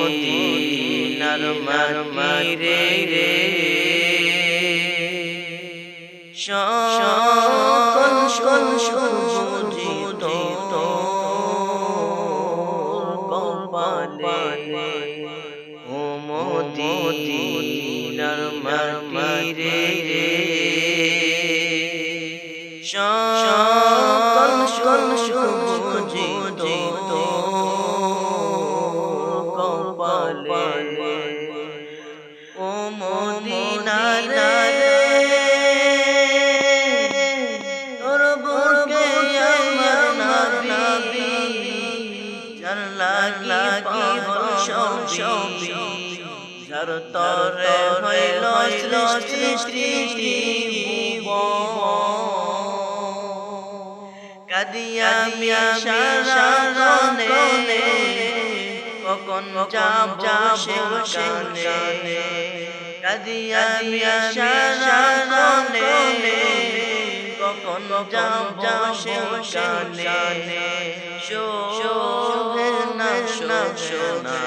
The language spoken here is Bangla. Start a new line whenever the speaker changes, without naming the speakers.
মদিনার মাটি রে সকল সুযোজিত কপালে ও মদিনার মাটি রে সকল সুযোজিত কপালে ও মদিনা রে তোর বুকে আমার নবী যার লাগি সবই যার তরে হইল সৃষ্টি কাদিয়া মিয়া সারানে কখন যাব সেখানে কাদিয়া মিয়া সারানে কখন যাব সেখানে শোভে না